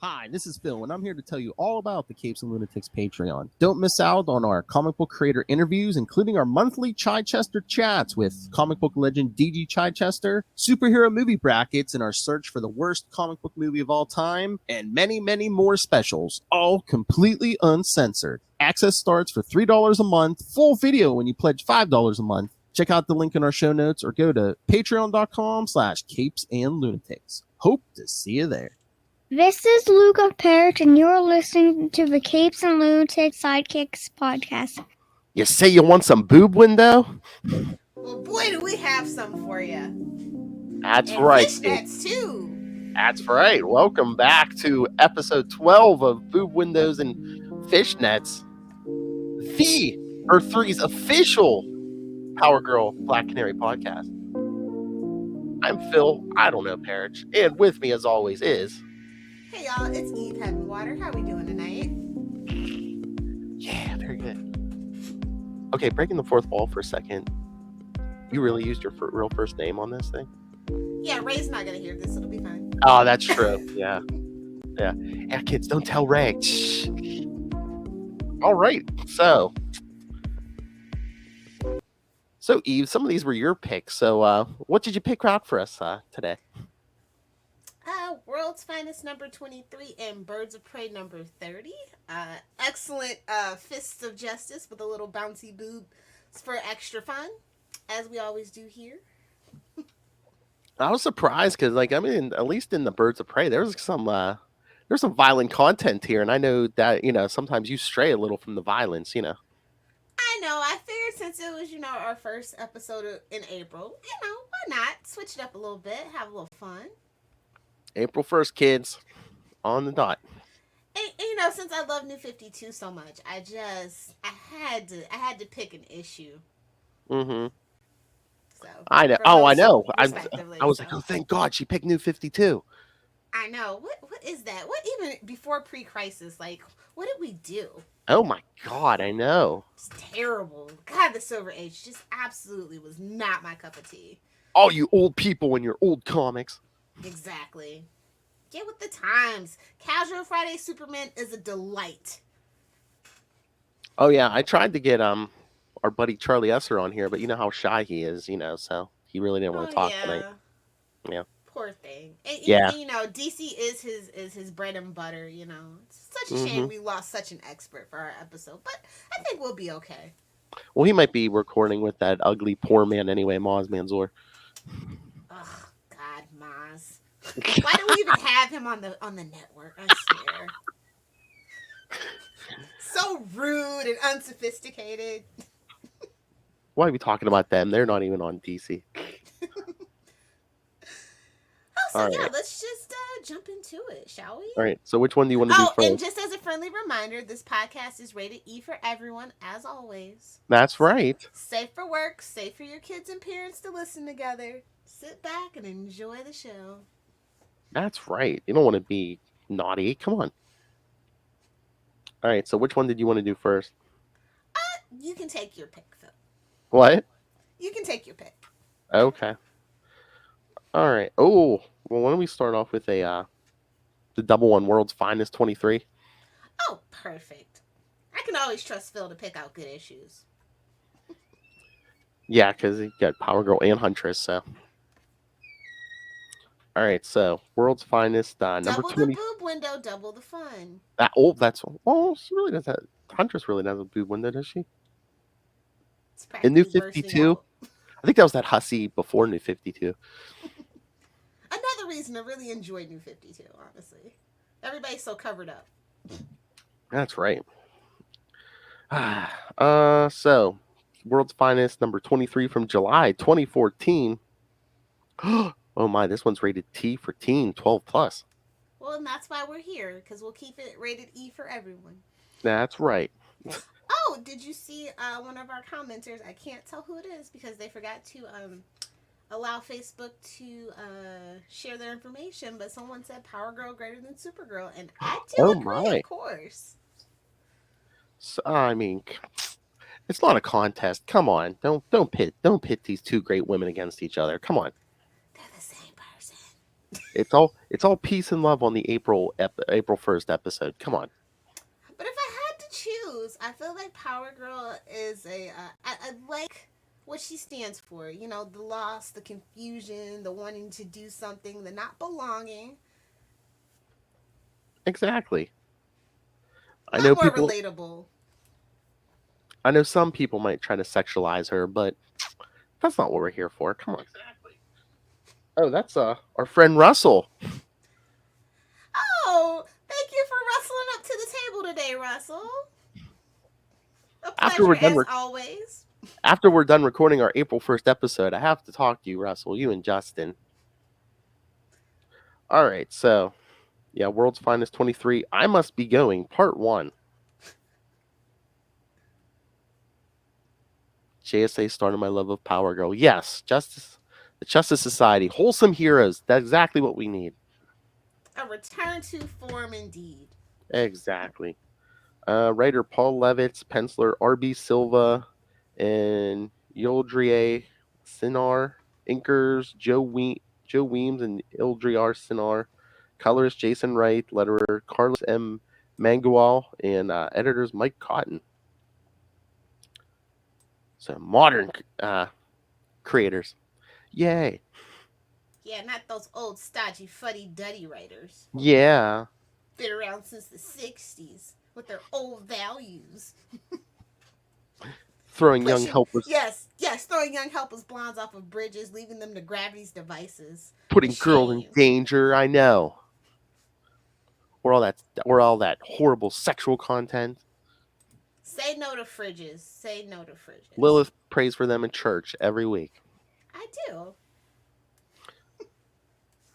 Hi, this is Phil, and I'm here to tell you all about the Capes and Lunatics Patreon. Don't miss out on our comic book creator interviews, including our monthly Chichester chats with comic book legend DG Chichester, superhero movie brackets in our search for the worst comic book movie of all time, and many, many more specials, all completely uncensored. Access starts for $3 a month, full video when you pledge $5 a month. Check out the link in our show notes or go to patreon.com/capesandlunatics. Hope to see you there. This is Luca Perich, and you're listening to the Capes and Lunatics Sidekicks podcast. You say you want some boob window? Well, boy, do we have some for you. That's and right. Fishnets, too. That's right. Welcome back to episode 12 of Boob Windows and Fishnets, the Earth 3's official Power Girl Black Canary podcast. I'm Phil, I don't know Perich, and with me as always is... Hey y'all, it's Eve Heaven Water. How we doing tonight? Yeah, very good. Okay, breaking the fourth wall for a second. You really used your real first name on this thing? Yeah, Ray's not gonna hear this. It'll be fine. Oh, that's true. Yeah. Yeah, kids, don't tell Ray. Shh. All right, so Eve, some of these were your picks. So, what did you pick out for us today? World's Finest number 23 and Birds of Prey number 30. Excellent Fists of Justice with a little bouncy boob for extra fun, as we always do here. I was surprised because, at least in the Birds of Prey, there's some violent content here, and I know that sometimes you stray a little from the violence. I know. I figured since it was our first episode in April, why not switch it up a little bit, have a little fun. April 1st, kids, on the dot. And since I love New 52 so much, I had to pick an issue. Mm-hmm. So I know. I know. I was like, oh, thank God she picked New 52. I know. What is that? What even before pre-crisis? Like, what did we do? Oh my God, I know. It's terrible. God, the Silver Age just absolutely was not my cup of tea. All you old people and your old comics. Exactly. Get with the times. Casual Friday Superman is a delight. Oh yeah, I tried to get our buddy Charlie Esser on here, but you know how shy he is, so he really didn't want to talk tonight. Yeah. Poor thing. And, yeah. DC is his bread and butter. It's such a shame we lost such an expert for our episode, but I think we'll be okay. Well, he might be recording with that ugly poor man anyway, Maz Manzoor. Ugh, God, Maz. Why do we even have him on the network? I swear. So rude and unsophisticated. Why are we talking about them? They're not even on DC. Let's just jump into it, shall we? All right. So which one do you want to do first? And just as a friendly reminder, this podcast is rated E for everyone, as always. That's right. Safe for work, safe for your kids and parents to listen together. Sit back and enjoy the show. That's right. You don't want to be naughty. Come on. All right. So which one did you want to do first? You can take your pick, Phil. What? You can take your pick. Okay. All right. Oh, well, why don't we start off with the double one, World's Finest 23? Oh, perfect. I can always trust Phil to pick out good issues. Yeah, because he got Power Girl and Huntress, so. All right, so World's Finest number 20. Double the boob window, double the fun. She really does that. Huntress really does a boob window, does she? In New 52? I think that was that hussy before New 52. Another reason to really enjoy New 52, honestly. Everybody's so covered up. That's right. So, World's Finest number 23 from July 2014. Oh my, this one's rated T for teen, 12 plus. Well, and that's why we're here, because we'll keep it rated E for everyone. That's right. Oh, did you see one of our commenters? I can't tell who it is because they forgot to allow Facebook to share their information, but someone said Power Girl greater than Supergirl, and I do agree, of course. So, I mean, it's not a contest. Come on, don't pit these two great women against each other. Come on. They're the same person. It's all peace and love on the April 1st episode. Come on. But if I had to choose, I feel like Power Girl is I like what she stands for. You know, the loss, the confusion, the wanting to do something, the not belonging. Exactly. A I lot know more people. relatable. I know some people might try to sexualize her, but that's not what we're here for. Come on. Exactly. Oh, that's our friend Russell. Oh, thank you for rustling up to the table today, Russell. A After pleasure we're done as always. after we're done recording our April 1st episode, I have to talk to you, Russell. You and Justin. All right, so yeah, World's Finest 23. I Must Be Going, Part 1. JSA started my love of Power Girl. Yes, the Justice Society, wholesome heroes. That's exactly what we need. A return to form indeed. Exactly. Writer Paul Levitz, penciler R.B. Silva, and Yildria Sinar. Inkers Joe Weems and Ildriar Sinar. Colorist Jason Wright. Letterer Carlos M. Mangual. And editors Mike Cotton. So modern creators. Yay. Yeah, not those old stodgy fuddy-duddy writers. Yeah. Been around since the 60s with their old values. Throwing young helpless, Throwing young helpless blondes off of bridges, leaving them to gravity's devices. putting A girls in shame. danger. I know. Or all that horrible sexual content. Say no to fridges. Say no to fridges. Lilith prays for them in church every week. I do.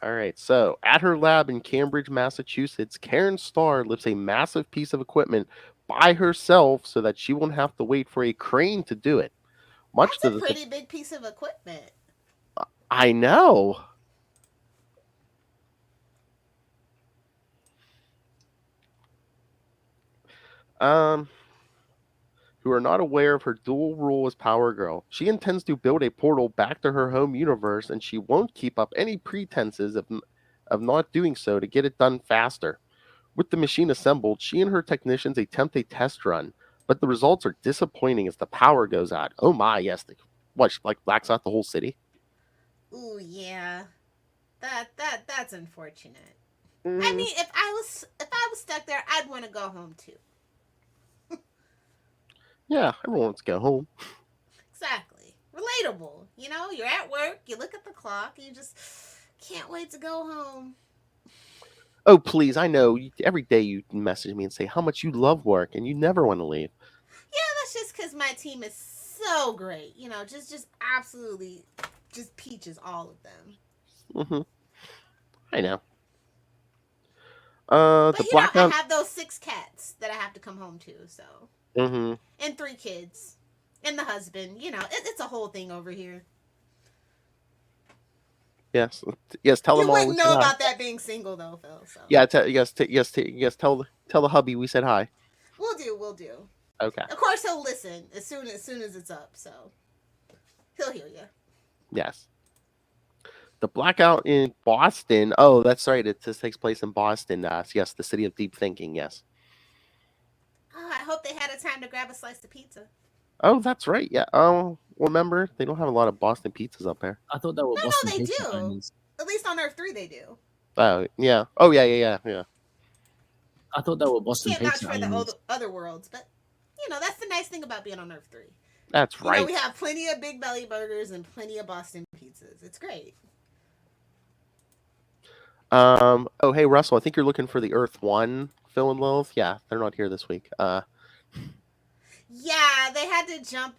All right, so at her lab in Cambridge, Massachusetts, Karen Starr lifts a massive piece of equipment by herself so that she won't have to wait for a crane to do it. Much That's to a the pretty big piece of equipment. I know. Who are not aware of her dual role as Power Girl. She intends to build a portal back to her home universe, and she won't keep up any pretenses of not doing so to get it done faster. With the machine assembled, she and her technicians attempt a test run, but the results are disappointing as the power goes out. Oh my, yes. She blacks out the whole city? Ooh, yeah. That's unfortunate. I Mm, mean, if I was stuck there, I'd want to go home too. yeah, everyone wants to go home. Exactly. Relatable. You know, you're at work, you look at the clock, you just can't wait to go home. Oh, please, I know. Every day you message me and say how much you love work and you never want to leave. Yeah, that's just because my team is so great. You know, just absolutely, just peaches, all of them. Hmm. I know. But The you know, I blackout. have those 6 cats that I have to come home to, so. Hmm. And 3 kids. And the husband. You know, it's a whole thing over here. Yes, yes. Tell You them all we wouldn't said know hi. about that being single, though, Phil, so. Yeah, yes. Tell the hubby we said hi. We'll do. Okay. Of course, he'll listen as soon as it's up, so. He'll hear you. Yes. The blackout in Boston. Oh, that's right. This takes place in Boston. Yes, the city of deep thinking. Yes. Oh, I hope they had a time to grab a slice of pizza. Oh, that's right. Yeah. Oh, remember they don't have a lot of Boston pizzas up there. I thought that were No, Boston they pizza do. owners. At least on Earth 3 they do. Oh, yeah. Oh, yeah. I thought that were Boston Can't vouch pizza for the owners. other worlds, but, you know, that's the nice thing about being on Earth 3. That's You right. know, we have plenty of Big Belly burgers and plenty of Boston pizzas. It's great. Oh, hey Russell. I think you're looking for the Earth One, Phil and Lilith. Yeah, they're not here this week. Yeah, they had to jump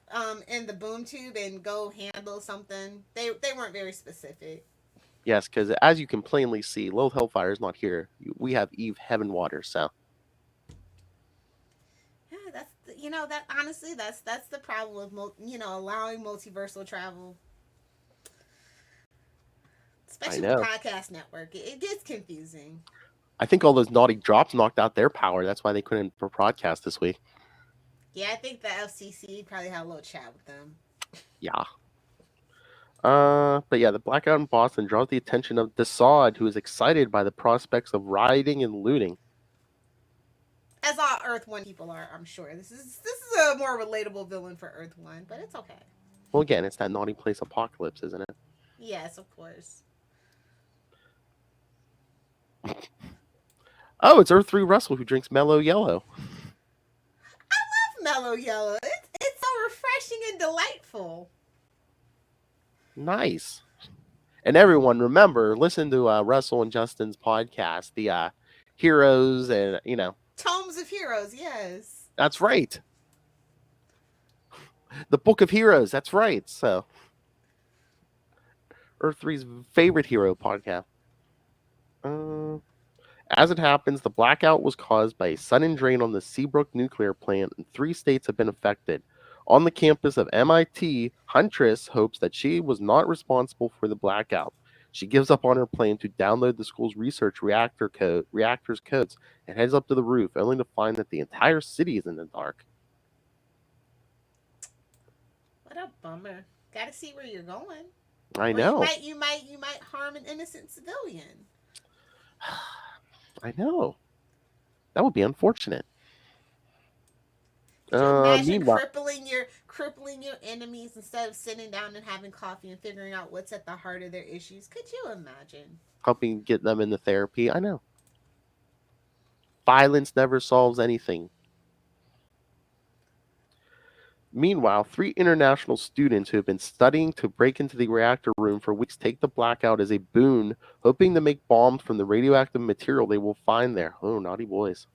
in the boom tube and go handle something. They weren't very specific. Yes, because as you can plainly see, Lilith Hellfire is not here. We have Eve Heavenwater, so. Yeah, that's you know that honestly that's the problem with allowing multiversal travel, especially with the know. podcast network. It gets confusing. I think all those naughty drops knocked out their power. That's why they couldn't broadcast this week. Yeah, I think the FCC probably had a little chat with them. Yeah. But yeah, the blackout in Boston draws the attention of Desaad, who is excited by the prospects of rioting and looting. As all Earth One people are, I'm sure. This is a more relatable villain for Earth One, but it's okay. Well, again, it's that naughty place apocalypse, isn't it? Yes, of course. Oh, it's Earth 3 Russell who drinks mellow yellow. Mellow yellow. It's so refreshing and delightful. Nice. And everyone, remember, listen to Russell and Justin's podcast, the Heroes, and Tomes of Heroes, yes. that's right. The Book of Heroes, that's right. So, Earth 3's favorite hero podcast. As it happens, the blackout was caused by a sudden drain on the Seabrook nuclear plant, and 3 states have been affected. On the campus of MIT, Huntress hopes that she was not responsible for the blackout. She gives up on her plan to download the school's research reactor's codes and heads up to the roof, only to find that the entire city is in the dark. What a bummer. Gotta see where you're going. I know. You might harm an innocent civilian. I know. That would be unfortunate. Could you imagine Meanwhile, crippling your enemies instead of sitting down and having coffee and figuring out what's at the heart of their issues? Could you imagine? helping get them into therapy. I know. Violence never solves anything. Meanwhile, 3 international students who have been studying to break into the reactor room for weeks take the blackout as a boon, hoping to make bombs from the radioactive material they will find there. Oh, naughty boys.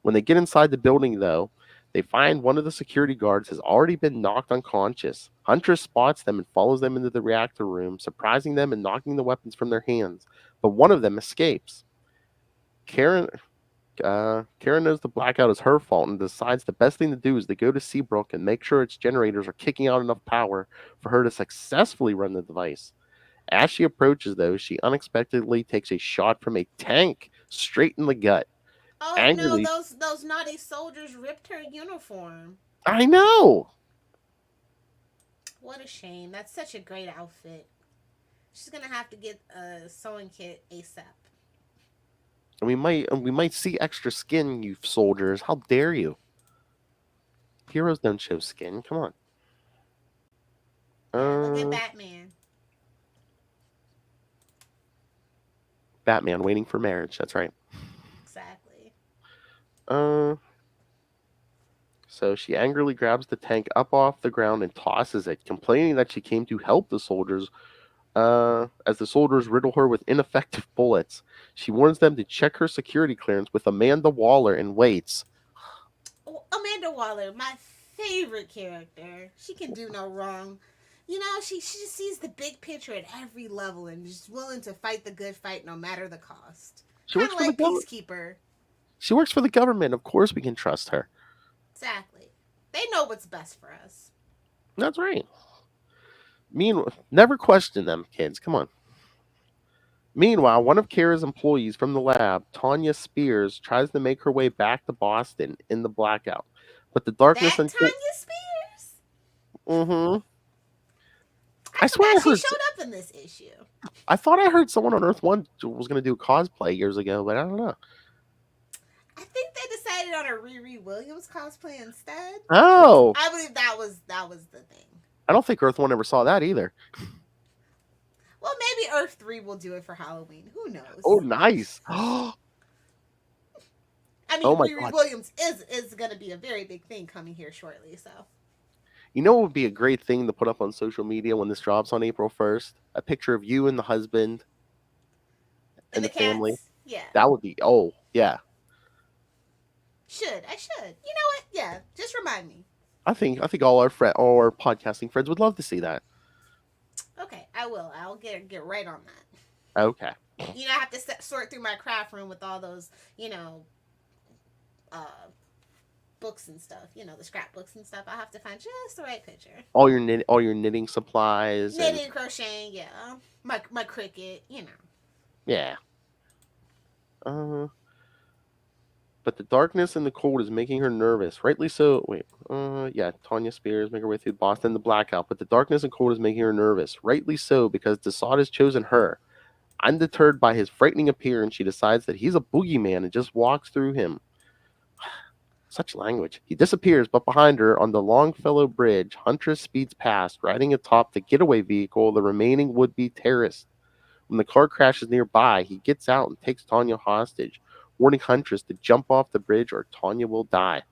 When they get inside the building, though, they find one of the security guards has already been knocked unconscious. Huntress spots them and follows them into the reactor room, surprising them and knocking the weapons from their hands. But one of them escapes. Karen knows the blackout is her fault and decides the best thing to do is to go to Seabrook and make sure its generators are kicking out enough power for her to successfully run the device. As she approaches, though, she unexpectedly takes a shot from a tank straight in the gut. Oh Angrily, no, those naughty soldiers ripped her uniform. I know. What a shame. That's such a great outfit. She's gonna have to get a sewing kit ASAP. And we might see extra skin, you soldiers. How dare you? Heroes don't show skin. Come on. Look at Batman. Batman waiting for marriage. That's right. Exactly. So she angrily grabs the tank up off the ground and tosses it, complaining that she came to help the soldiers. As the soldiers riddle her with ineffective bullets, she warns them to check her security clearance with Amanda Waller and waits. Oh, Amanda Waller, my favorite character. She can do no wrong. You know, she just sees the big picture at every level and is willing to fight the good fight no matter the cost. She Kind works of for like the government. Peacekeeper. She works for the government. Of course, we can trust her. Exactly. They know what's best for us. That's right. Never question them, kids. Come on. Meanwhile, one of Kara's employees from the lab, Tanya Spears, tries to make her way back to Boston in the blackout. But the darkness That and Tanya Spears? Mm-hmm. I swear forgot she showed up in this issue. I thought I heard someone on Earth 1 was going to do a cosplay years ago, but I don't know. I think they decided on a Riri Williams cosplay instead. Oh! I believe that was the thing. I don't think Earth 1 ever saw that either. Well, maybe Earth 3 will do it for Halloween. Who knows? Oh, nice. I mean, Oh my Riri God. Williams is going to be a very big thing coming here shortly, so. You know what would be a great thing to put up on social media when this drops on April 1st? A picture of you and the husband and the family. Cats? Yeah. That would be, oh, yeah. I should. You know what? Yeah, just remind me. I think all our podcasting friends would love to see that. Okay, I will. I'll get right on that. Okay. You know, I have to sort through my craft room with all those, books and stuff. You know, the scrapbooks and stuff. I have to find just the right picture. All your knitting supplies. Knitting, crocheting, yeah. My Cricut, you know. Yeah. But the darkness and the cold is making her nervous. Rightly so. Wait. Yeah. Tanya Spears make her way through Boston, the blackout. But the darkness and cold is making her nervous. Rightly so, because Desaad has chosen her. Undeterred by his frightening appearance, she decides that he's a boogeyman and just walks through him. Such language. He disappears, but behind her, on the Longfellow Bridge, Huntress speeds past, riding atop the getaway vehicle of the remaining would-be terrorist. When the car crashes nearby, he gets out and takes Tanya hostage, warning Huntress to jump off the bridge or Tanya will die.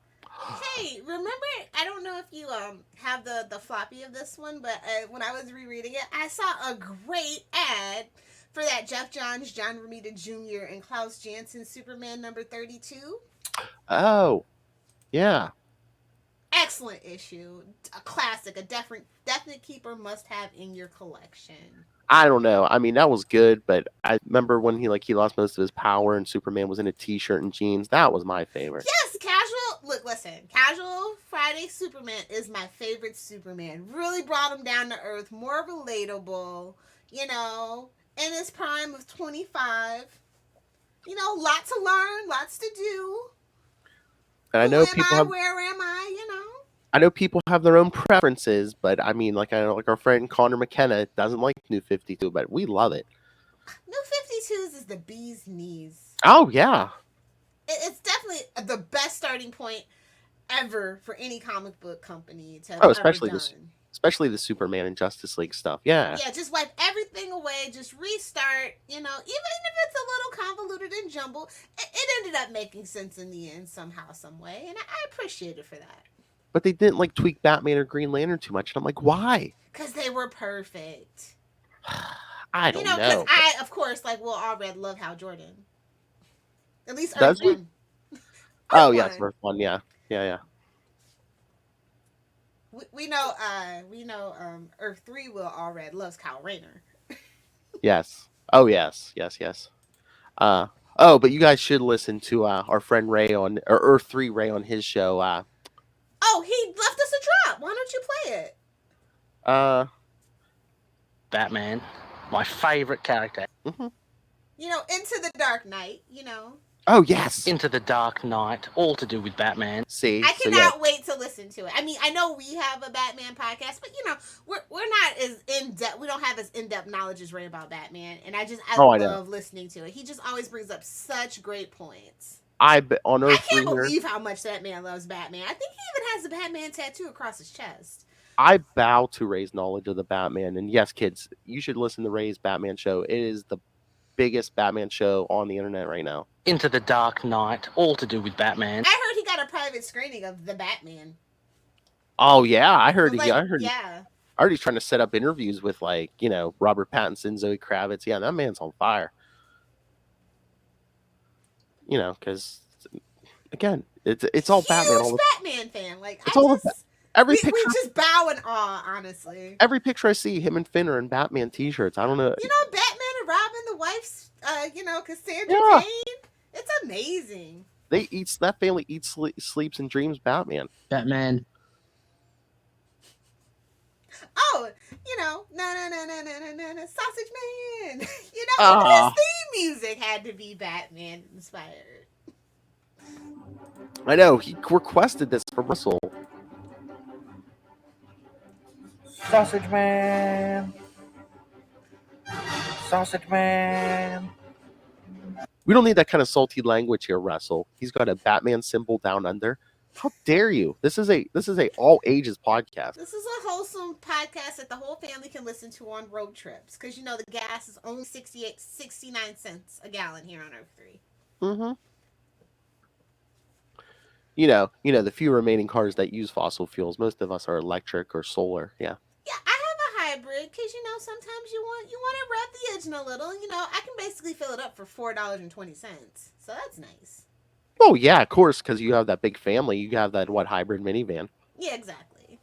Hey, remember? I don't know if you have the floppy of this one, but when I was rereading it, I saw a great ad for that Jeff Johns, John Romita Jr., and Klaus Janson Superman number 32. Oh, yeah. Excellent issue. A classic. A definite keeper must have in your collection. I don't know. I mean, that was good, but I remember when he lost most of his power and Superman was in a t-shirt and jeans. That was my favorite. Yes, Casual Friday Superman is my favorite Superman. Really brought him down to earth, more relatable, in his prime of 25. Lots to learn, lots to do. And I know people have, where am I, I know people have their own preferences, but I mean, I know our friend Connor McKenna doesn't like New 52, but we love it. New 52s is the bee's knees. Oh, yeah. It's definitely the best starting point ever for any comic book company to have especially ever done. Especially the Superman and Justice League stuff. Yeah. Yeah, just wipe everything away, just restart, even if it's a little convoluted and jumbled, it ended up making sense in the end somehow, some way, and I appreciate it for that. But they didn't tweak Batman or Green Lantern too much, and I'm like, why? Because they were perfect. I don't know. Because I, of course, we'll all love Hal Jordan. At least Does Earth 1. Oh, yeah, it's Earth 1, yeah. Yeah. We know Earth 3 Will All Red loves Kyle Rayner. Yes. Oh, yes. But you guys should listen to our friend Ray or Earth 3 Ray on his show. Oh, he left us a drop. Why don't you play it? Batman, my favorite character. Mm-hmm. Into the Dark Knight, Oh, yes. Into the Dark Knight, all to do with Batman. See, I cannot wait to listen to it. I mean, I know we have a Batman podcast, but we're not as in depth. We don't have as in depth knowledge as Ray about Batman, and I love listening to it. He just always brings up such great points. I can't believe how much that man loves Batman. I think he even has the Batman tattoo across his chest. I bow to Ray's knowledge of the Batman, and yes, kids, you should listen to Ray's Batman show. It is the biggest Batman show on the internet right now. Into the Dark Knight, all to do with Batman. I heard he got a private screening of the Batman. Oh yeah, I heard. Yeah. I heard he's trying to set up interviews with Robert Pattinson, Zoe Kravitz. Yeah, that man's on fire. Because again, it's all Batman. Huge Batman fan. Every picture. We just bow in awe, honestly. Every picture I see, him and Finn are in Batman t-shirts. I don't know. Batman and Robin, the wife's, Cassandra Cain. It's amazing. That family eats, sleeps, and dreams Batman. Batman. Oh, no, Sausage Man. His theme music had to be Batman inspired. I know, he requested this for Russell. Sausage Man. We don't need that kind of salty language here, Russell. He's got a Batman symbol down under. How dare you? This is a all ages podcast. This is a wholesome podcast that the whole family can listen to on road trips. Because the gas is only 69 cents a gallon here on Earth 3. Mm-hmm. The few remaining cars that use fossil fuels, most of us are electric or solar. Yeah. Yeah, I have a hybrid because sometimes you want to rub the engine a little. I can basically fill it up for $4.20, so that's nice. Oh yeah, of course, because you have that big family. You have that hybrid minivan. Yeah, exactly.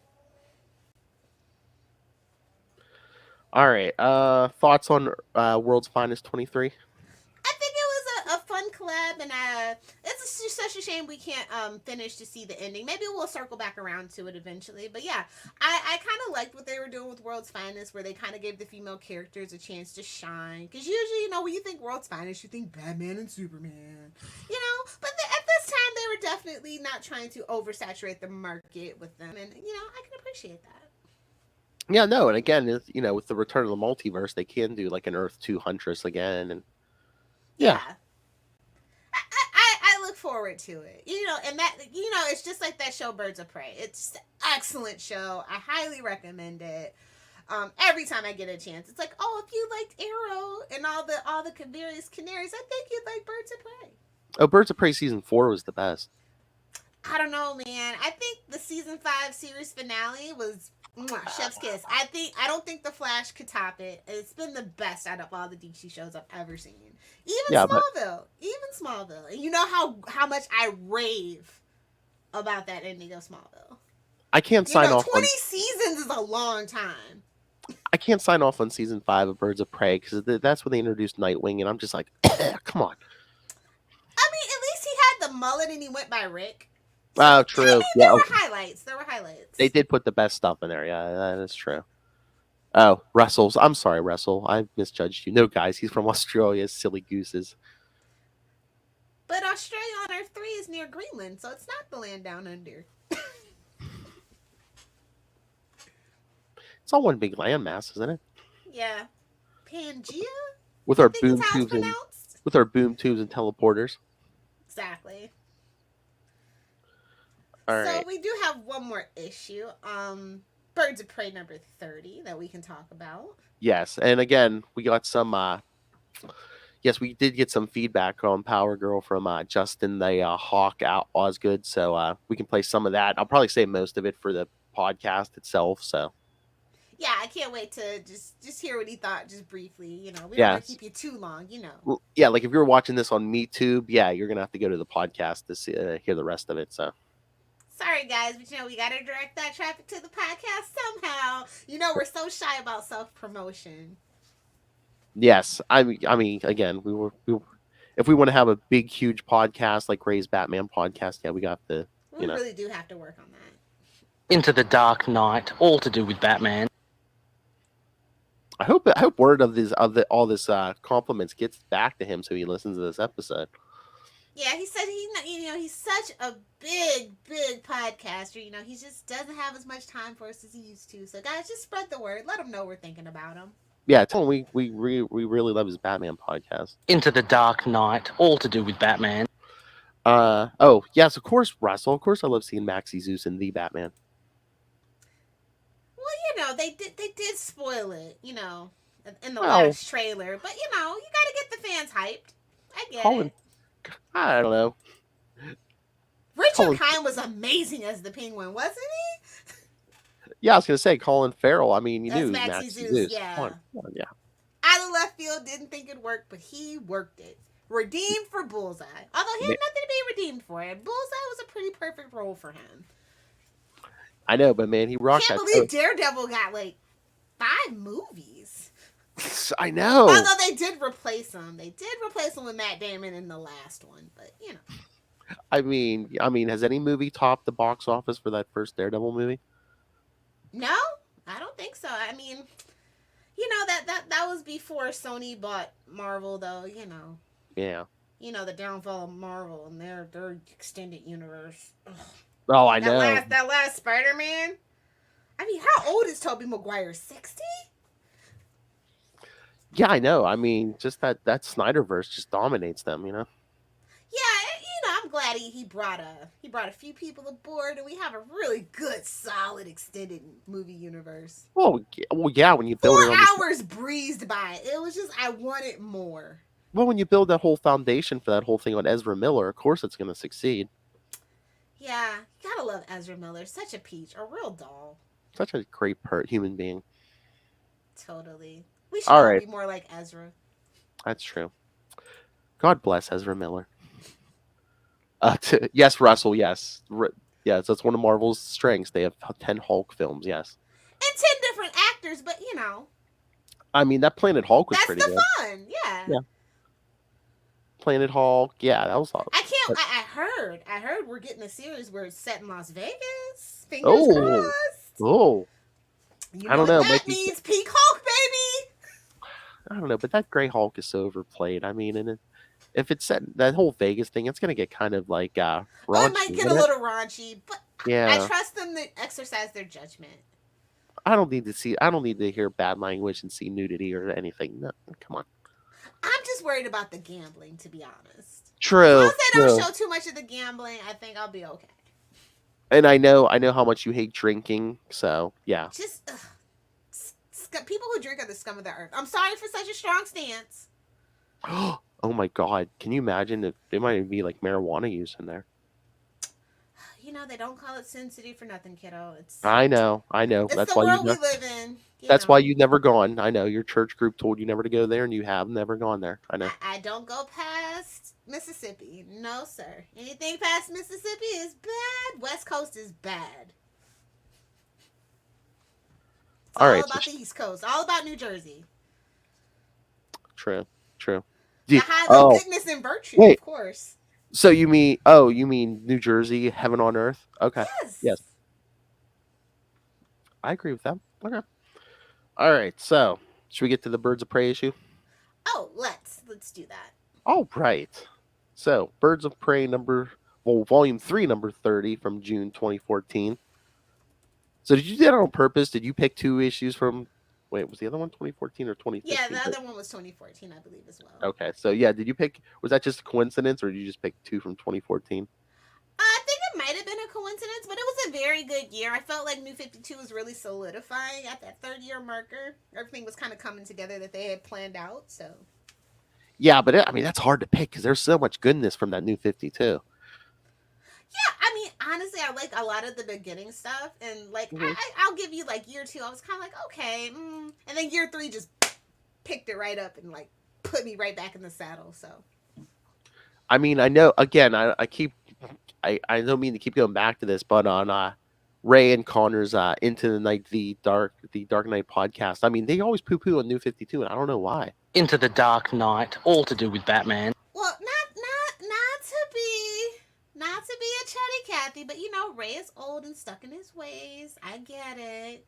All right. Thoughts on World's Finest 23? I think it was a fun collab, and it's just such a shame we can't finish to see the ending. Maybe we'll circle back around to it eventually. But yeah, I kind of liked what they were doing with World's Finest, where they kind of gave the female characters a chance to shine. Because usually, when you think World's Finest, you think Batman and Superman. But at this time, definitely not trying to oversaturate the market with them, and I can appreciate that. Yeah, no, and again, with the return of the multiverse, they can do like an Earth 2 Huntress again, and yeah. I look forward to it. And that it's just like that show Birds of Prey. It's an excellent show. I highly recommend it. Every time I get a chance, it's like, oh, if you liked Arrow and all the various canaries, I think you'd like Birds of Prey. Oh, Birds of Prey season 4 was the best. I don't know, man. I think the season 5 series finale was chef's kiss. I don't think The Flash could top it. It's been the best out of all the DC shows I've ever seen. Even Smallville. And you know how much I rave about that ending of Smallville. I can't sign off 20 seasons is a long time. I can't sign off on season 5 of Birds of Prey because that's when they introduced Nightwing, and I'm just like, come on. I mean, at least he had the mullet and he went by Rick. Oh, true. I mean, there were highlights. They did put the best stuff in there. Yeah, that is true. Oh, Russell's. I'm sorry, Russell. I misjudged you. No, guys, he's from Australia. Silly gooses. But Australia on Earth 3 is near Greenland, so it's not the land down under. It's all one big landmass, isn't it? Yeah. Pangea? With our boom tubes and teleporters. Exactly. All right. So we do have one more issue. Birds of Prey number 30 that we can talk about. Yes, and again, we got some yes, we did get some feedback on Power Girl from Justin the Hawk out Osgood, so we can play some of that. I'll probably save most of it for the podcast itself, so yeah, I can't wait to just hear what he thought just briefly. We don't want to keep you too long, Well, yeah, like if you're watching this on MeTube, yeah, you're gonna have to go to the podcast to hear the rest of it. So sorry, guys, but we gotta direct that traffic to the podcast somehow. We're so shy about self-promotion. Yes, I mean, again, if we want to have a big, huge podcast like Ray's Batman podcast, yeah, we got the. We really do have to work on that. Into the Dark Knight, all to do with Batman. I hope word of all this compliments gets back to him so he listens to this episode. Yeah, he said he's such a big podcaster. He just doesn't have as much time for us as he used to. So guys, just spread the word. Let him know we're thinking about him. Yeah, tell him we really love his Batman podcast. Into the Dark Knight, all to do with Batman. Oh yes, of course, Russell. Of course, I love seeing Maxie Zeus in the Batman. Well, they did spoil it, in the last trailer. But you gotta get the fans hyped. I get it. I don't know. Richard Kind was amazing as the Penguin, wasn't he? Yeah, I was gonna say Colin Farrell. I mean, you knew Maxie Maxie Zeus. Zeus. Yeah. Come on, yeah. Out of left field, didn't think it worked, but he worked it. Redeemed for Bullseye. Although he had nothing to be redeemed for. And Bullseye was a pretty perfect role for him. I know, but man, he rocked that. I can't believe Daredevil got like 5 movies. I know. Although they did replace him. They did replace him with Matt Damon in the last one, but I mean, has any movie topped the box office for that first Daredevil movie? No, I don't think so. I mean, that was before Sony bought Marvel, though. Yeah. The downfall of Marvel and their extended universe. Ugh. Oh, I know. That last Spider-Man. I mean, how old is Tobey Maguire? 60? Yeah, I know. I mean, just that Snyderverse just dominates them, Yeah, I'm glad he brought a few people aboard, and we have a really good, solid extended movie universe. Well, yeah. When you build 4 hours breezed by. It was just I wanted more. Well, when you build that whole foundation for that whole thing on Ezra Miller, of course it's going to succeed. Yeah, you gotta love Ezra Miller. Such a peach, a real doll. Such a great human being. Totally. We should be more like Ezra. That's true. God bless Ezra Miller. Yes, Russell, yes. Yes, that's one of Marvel's strengths. They have 10 Hulk films, yes. And 10 different actors, but I mean, that Planet Hulk was pretty good. That's the fun, yeah. Planet Hulk, yeah, that was awesome. I heard we're getting a series where it's set in Las Vegas. Fingers crossed. Oh. I don't know. That means peak Hulk, baby. I don't know, but that Gray Hulk is so overplayed. I mean, and if it's set that whole Vegas thing, it's gonna get kind of like Well, raunchy. it might get a wouldn't it? little raunchy, but I Yeah, trust them to exercise their judgment. I don't need to see. I don't need to hear bad language and see nudity or anything. No, come on. I'm just worried about the gambling, to be honest. As True. long as they don't True. show too much of the gambling, I think I'll be okay. And I know how much you hate drinking. So yeah. Just people who drink are the scum of the earth. I'm sorry for such a strong stance. Oh my God! Can you imagine if there might be like marijuana use in there? You know, they don't call it Sin City for nothing, kiddo. It's I know. it's That's the why world you. we live in. That's why you've never gone. I know your church group told you never to go there, and you have never gone there. I know. I don't go past Mississippi. No, sir. Anything past Mississippi is bad. West Coast is bad. It's all right, about the East Coast. All about New Jersey. True. The high of goodness and virtue, of course. So you mean New Jersey, heaven on earth? Okay. Yes. I agree with that. Okay. All right. So should we get to the Birds of Prey issue? Oh, let's do that. All right. So Birds of Prey volume 3, number 30 from June 2014. So did you do that on purpose? Did you pick 2 issues from? Wait, was the other one 2014 or 2015? Yeah, the other one was 2014, I believe, as well. Okay, so yeah, did you pick? Was that just a coincidence, or did you just pick 2 from 2014? I think it might have been a coincidence, but it was a very good year. I felt like New 52 was really solidifying at that 3rd-year marker. Everything was kind of coming together that they had planned out. So. Yeah, but that's hard to pick because there's so much goodness from that New 52. Yeah, I mean, honestly, I like a lot of the beginning stuff, and like I'll give you like year 2, I was kind of like, okay, and then year 3 just picked it right up and like put me right back in the saddle. So, I mean, I know. Again, I don't mean to keep going back to this, but on Ray and Connor's Into the Night, the Dark Knight podcast, I mean, they always poo poo on New 52, and I don't know why. Into the Dark Knight, all to do with Batman. well, not to be a chatty Cathy, but Ray is old and stuck in his ways. I get it,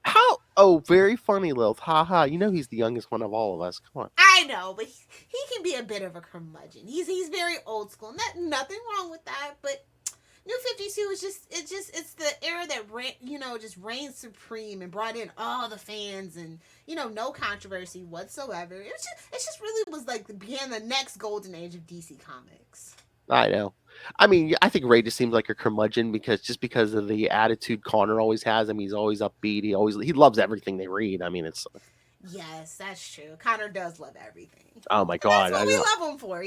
How? Oh, very funny, Lilith. Ha ha. He's the youngest one of all of us. Come on. I know, but he can be a bit of a curmudgeon. He's very old school. Nothing wrong with that, but New 52 is it's the era that just reigned supreme and brought in all the fans and no controversy whatsoever. It just really was like began the next golden age of DC Comics. I know. I mean, I think Ray just seems like a curmudgeon because of the attitude Connor always has. I mean, he's always upbeat. He loves everything they read. I mean, it's. Yes, that's true. Connor does love everything. Oh my God! That's what we love him for,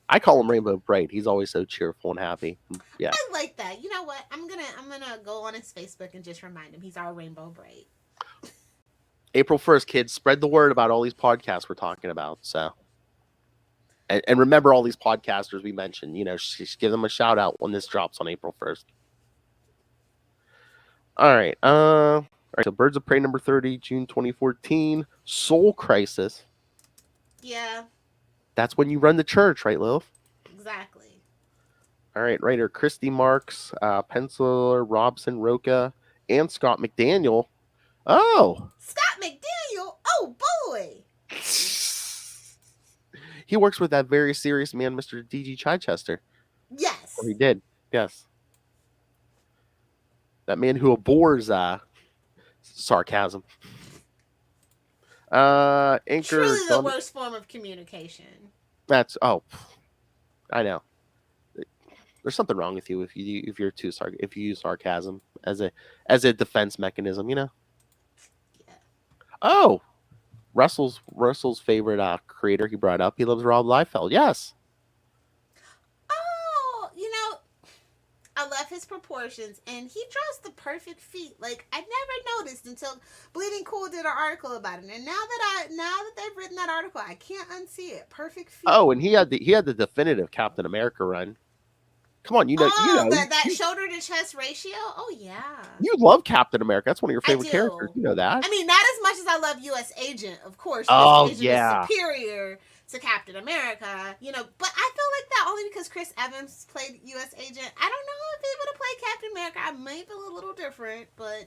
I call him Rainbow Bright. He's always so cheerful and happy. Yeah. I like that. You know what? I'm gonna go on his Facebook and just remind him he's our Rainbow Bright. April 1st, kids, spread the word about all these podcasts we're talking about. So. And remember all these podcasters we mentioned, just give them a shout out when this drops on April 1st. All right. So Birds of Prey number 30, June 2014, Soul Crisis. Yeah. That's when you run the church, right, Lil? Exactly. All right, writer Christy Marks, penciler Robson Roca, and Scott McDaniel. Oh! Scott McDaniel? Oh, boy! He works with that very serious man, Mr. D.G. Chichester. Yes. Or he did, yes. That man who abhors sarcasm. Anchor. Truly the worst form of communication. I know. There's something wrong with you if you use sarcasm as a defense mechanism, Yeah. Oh, Russell's favorite creator he brought up. He loves Rob Liefeld. Yes. Oh, I love his proportions, and he draws the perfect feet. Like I never noticed until Bleeding Cool did an article about it, and now that they've written that article, I can't unsee it. Perfect feet. Oh, and he had the definitive Captain America run. Come on, that shoulder to chest ratio. Oh yeah. You love Captain America. That's one of your favorite characters. You know that. I mean, not as much as I love U.S. Agent, of course. Oh, US Agent is superior to Captain America, But I feel like that only because Chris Evans played U.S. Agent. I don't know if he would have played Captain America. I might feel a little different, but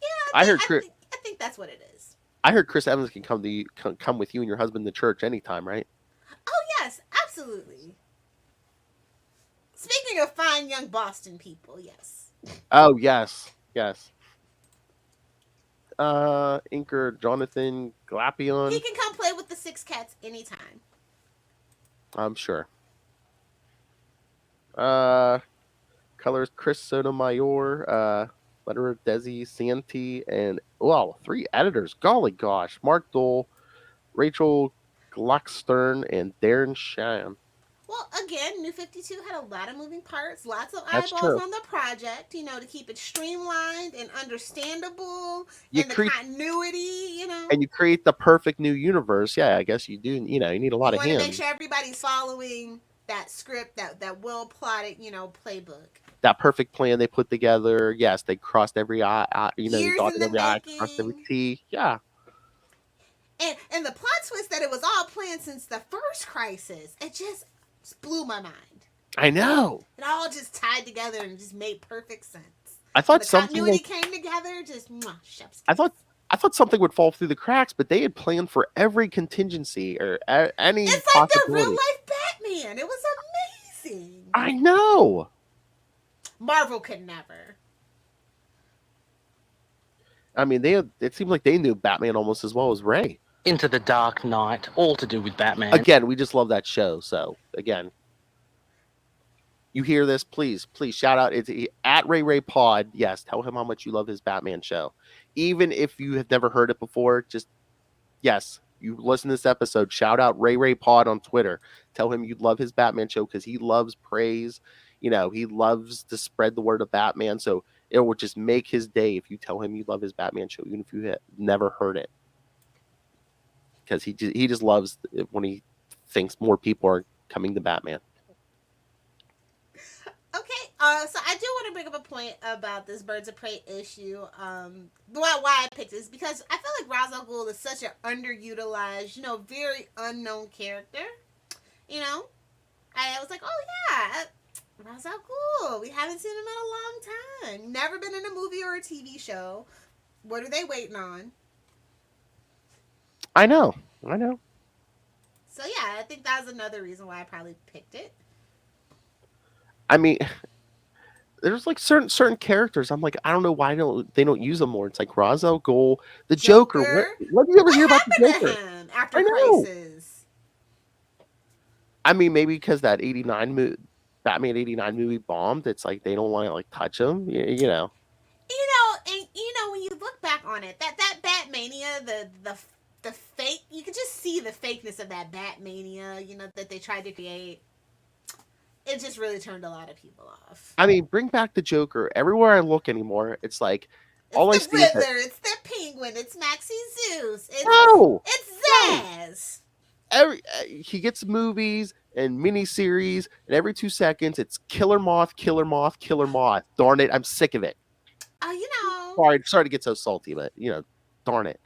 yeah, I think that's what it is. I heard Chris Evans can come with you and your husband to church anytime, right? Oh yes, absolutely. Speaking of fine young Boston people, yes. Oh yes, yes. Inker Jonathan He Glapion, can come play with the Six Cats anytime. I'm sure. Colors Chris Sotomayor, letterer Desi Santee, and 3 editors. Golly gosh, Mark Dole, Rachel Gluckstern, and Darren Shan. Well, again, New 52 had a lot of moving parts, lots of That's eyeballs true. on the project, to keep it streamlined and understandable, You and the create continuity, and you create the perfect new universe. Yeah, I guess you do. You need a lot You of want to make hands. sure everybody's following that script, that well plotted, playbook. That perfect plan they put together. Yes, they crossed every I. They Years in dotted the every I, crossed every making. T. Yeah, And the plot twist that it was all planned since the first crisis, it just blew my mind. I know. It all just tied together and just made perfect sense. I thought The something continuity came together, just chef's I kiss. thought something would fall through the cracks, but they had planned for every contingency or any It's like the real possibility. life Batman. It was amazing. I know. Marvel could never. I mean, it seemed like they knew Batman almost as well as Ray. Into the Dark Knight, all to do with Batman. Again, we just love that show. So again, you hear this, please shout out. It's at Ray Pod. Yes, tell him how much you love his Batman show. Even if you have never heard it before, just yes, you listen to this episode. Shout out Ray Pod on Twitter. Tell him you love his Batman show because he loves praise. He loves to spread the word of Batman. So it will just make his day if you tell him you love his Batman show, even if you have never heard it. Because he just loves it when he thinks more people are coming to Batman. Okay, so I do want to bring up a point about this Birds of Prey issue. Why I picked this because I feel like Ra's al Ghul is such an underutilized, very unknown character. I was like, oh yeah, Ra's al Ghul. We haven't seen him in a long time. Never been in a movie or a TV show. What are they waiting on? I know. So yeah, I think that was another reason why I probably picked it. I mean, there's like certain characters. I'm like, I don't know why they don't use them more. It's like Ra's al Ghul, the Joker. What do you ever hear about the Joker? What happened to him after I know. Crisis? I mean, maybe because that Batman 89 movie bombed. It's like they don't want to like touch him. And when you look back on it, that Batmania, the fake, you could just see the fakeness of that Batmania, that they tried to create. It just really turned a lot of people off. I mean, bring back the Joker. Everywhere I look anymore, it's like all I It's see the is Riddler, it's the Penguin, it's Maxie Zeus, it's Zaz. he gets movies and miniseries, and every 2 seconds it's Killer Moth, Killer Moth, Killer Moth. Darn it, I'm sick of it. Sorry to get so salty, but darn it.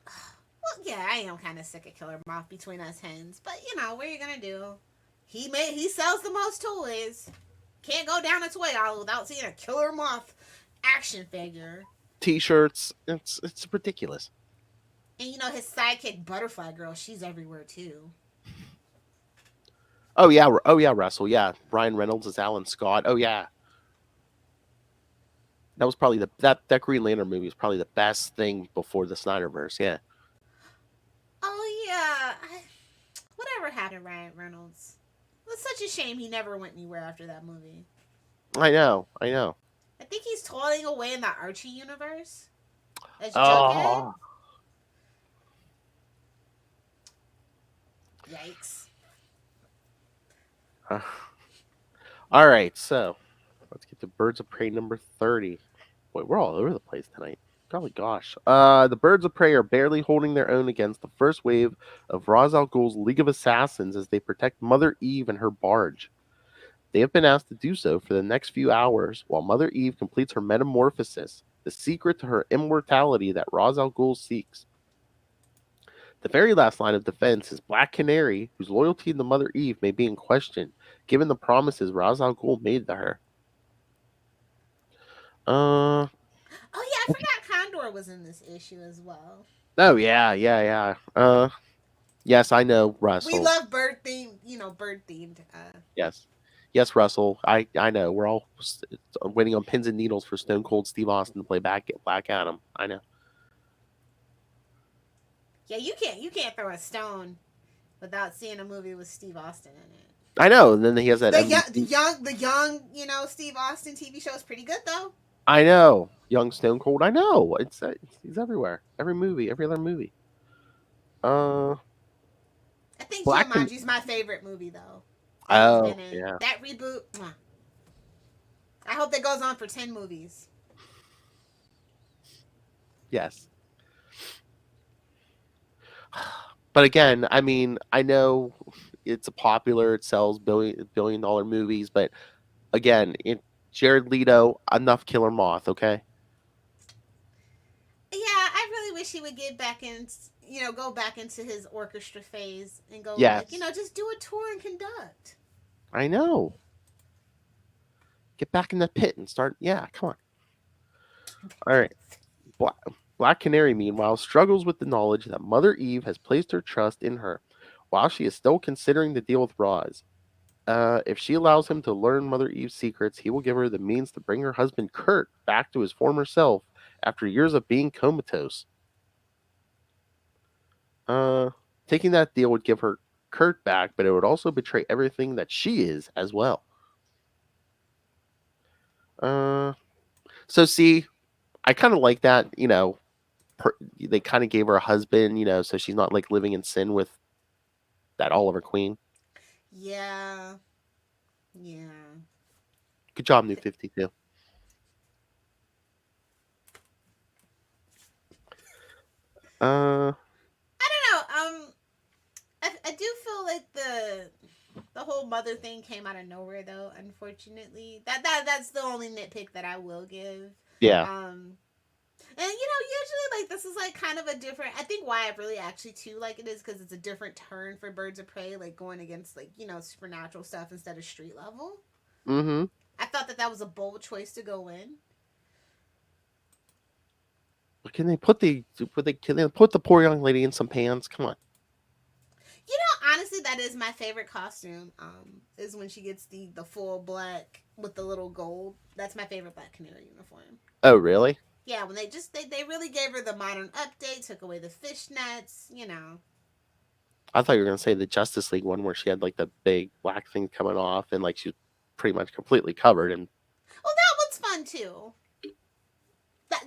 Well, yeah, I am kind of sick of Killer Moth between us hens, but what are you gonna do? He sells the most toys. Can't go down a toy aisle without seeing a Killer Moth action figure. T-shirts, it's ridiculous. And his sidekick Butterfly Girl, she's everywhere too. Oh yeah, Russell. Yeah, Ryan Reynolds is Alan Scott. Oh yeah, that was probably that Green Lantern movie was probably the best thing before the Snyderverse. Yeah. Oh yeah, whatever happened to Ryan Reynolds? It's such a shame he never went anywhere after that movie. I know. I think he's toiling away in the Archie universe as Jughead. Yikes. All right, so let's get to Birds of Prey number 30. Boy, we're all over the place tonight. Golly gosh. The Birds of Prey are barely holding their own against the first wave of Ra's al Ghul's League of Assassins as they protect Mother Eve and her barge. They have been asked to do so for the next few hours while Mother Eve completes her metamorphosis, the secret to her immortality that Ra's al Ghul seeks. The very last line of defense is Black Canary, whose loyalty to Mother Eve may be in question, given the promises Ra's al Ghul made to her. Oh yeah, I forgot Condor was in this issue as well. Oh yeah. Yes, I know We Russell. love bird themed. Yes, Russell. I know. We're all waiting on pins and needles for Stone Cold Steve Austin to play Black Adam. I know. Yeah, you can't throw a stone without seeing a movie with Steve Austin in it. I know. And then he has that The young, MVP. Steve Austin TV show is pretty good though. I know. Young Stone Cold. I know. He's everywhere. Every movie. Every other movie. Uh, I think Black. Jumanji's my favorite movie though. That he's Oh been in. yeah. That reboot. Mwah. I hope that goes on for 10 movies. Yes. But again, I mean, I know it's a popular. It sells billion dollar movies, but again, Jared Leto, enough Killer Moth. Okay. Yeah, I really wish he would get back in, go back into his orchestra phase and go Yes. just do a tour and conduct. I know. Get back in the pit and start. Yeah, come on. All right. Black Canary, meanwhile, struggles with the knowledge that Mother Eve has placed her trust in her, while she is still considering the deal with Roz. If she allows him to learn Mother Eve's secrets, he will give her the means to bring her husband Kurt back to his former self after years of being comatose. Taking that deal would give her Kurt back, but it would also betray everything that she is as well. So see, I kind of like that, they kind of gave her a husband, so she's not like living in sin with that Oliver Queen. Yeah. Good job, New 52. I don't know. I do feel like the whole mother thing came out of nowhere though. Unfortunately, that's the only nitpick that I will give. Yeah. And usually like this is like kind of a different. I think why I really actually too like it is because it's a different turn for Birds of Prey, like going against like supernatural stuff instead of street level. Mm-hmm. I thought that was a bold choice to go in. Can they put the poor young lady in some pants? Come on. Honestly, that is my favorite costume. Is when she gets the full black with the little gold. That's my favorite Black Canary uniform. Oh, really? Yeah, when they really gave her the modern update, took away the fishnets. I thought you were gonna say the Justice League one where she had like the big black thing coming off and like she's pretty much completely covered. And well, that one's fun too.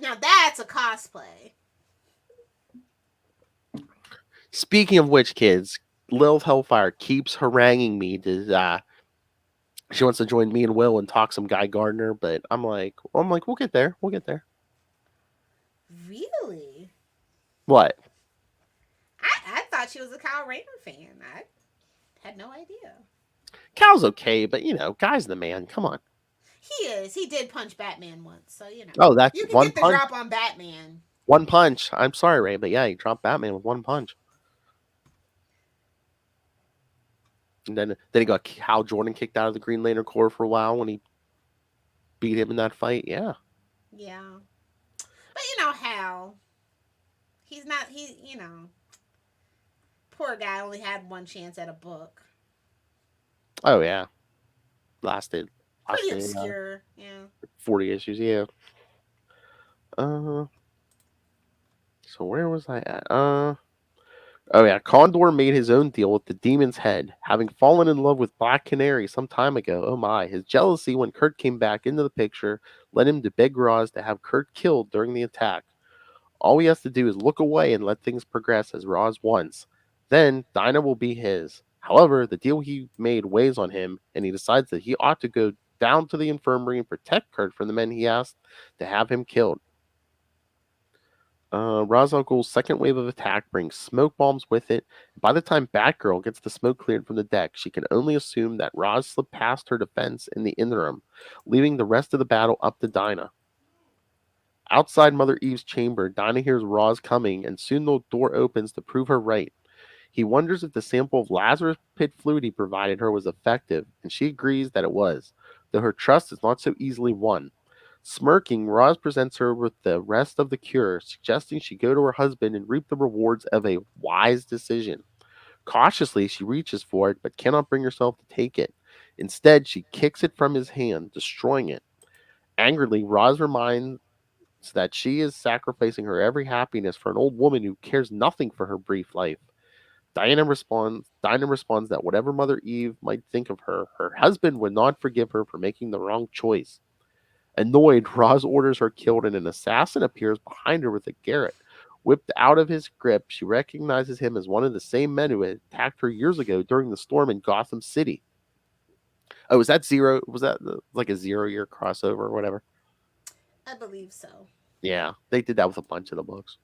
Now that's a cosplay. Speaking of which, kids, Lilith Hellfire keeps haranguing me to. She wants to join me and Will and talk some Guy Gardner, but I'm like, we'll get there. We'll get there. Really? What? I thought she was a Kyle Rayner fan. I had no idea. Cal's okay, but Guy's the man. Come on. He is. He did punch Batman once, so Oh, that's you can one get the punch. drop on Batman. One punch. I'm sorry, Ray, but yeah, he dropped Batman with one punch. And then he got Hal Jordan kicked out of the Green Lantern Corps for a while when he beat him in that fight. Yeah. Yeah. But Hal. He's not. Poor guy only had one chance at a book. Oh yeah. Lasted Pretty obscure. Yeah. 40 issues. Yeah. So where was I at? Oh yeah, Condor made his own deal with the Demon's Head, having fallen in love with Black Canary some time ago. Oh my, his jealousy when Kurt came back into the picture led him to beg Roz to have Kurt killed during the attack. All he has to do is look away and let things progress as Roz wants. Then Dinah will be his. However, the deal he made weighs on him, and he decides that he ought to go down to the infirmary and protect Kurt from the men he asked to have him killed. Ra's al Ghul's second wave of attack brings smoke bombs with it. By the time Batgirl gets the smoke cleared from the deck, she can only assume that Ra's slipped past her defense in the interim, leaving the rest of the battle up to Dinah. Outside Mother Eve's chamber, Dinah hears Ra's coming, and soon the door opens to prove her right. He wonders if the sample of Lazarus Pit fluid he provided her was effective, and she agrees that it was, though her trust is not so easily won. Smirking, Roz presents her with the rest of the cure, suggesting she go to her husband and reap the rewards of a wise decision. Cautiously, she reaches for it, but cannot bring herself to take it. Instead, she kicks it from his hand, destroying it. Angrily, Roz reminds that she is sacrificing her every happiness for an old woman who cares nothing for her brief life. Dinah responds that whatever Mother Eve might think of her, her husband would not forgive her for making the wrong choice. Annoyed, Roz orders her killed and an assassin appears behind her with a garrote. Whipped out of his grip, she recognizes him as one of the same men who had attacked her years ago during the storm in Gotham City. Oh, was that Zero? Was that like a 0-year crossover or whatever? I believe so. Yeah, they did that with a bunch of the books.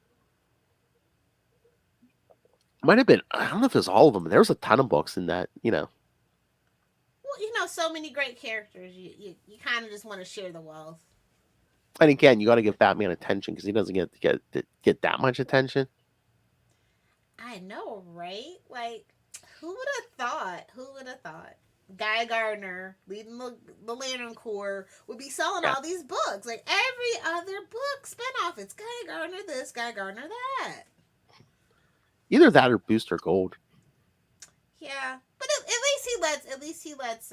Might have been, I don't know if it was all of them. There was a ton of books in that, Well, so many great characters. You kind of just want to share the wealth. And again, you got to give Batman attention because he doesn't get that much attention. I know, right? Like, who would have thought? Who would have thought? Guy Gardner leading the Lantern Corps would be selling all these books. Like every other book spinoff, it's Guy Gardner this, Guy Gardner that. Either that or Booster Gold. Yeah, but at least he lets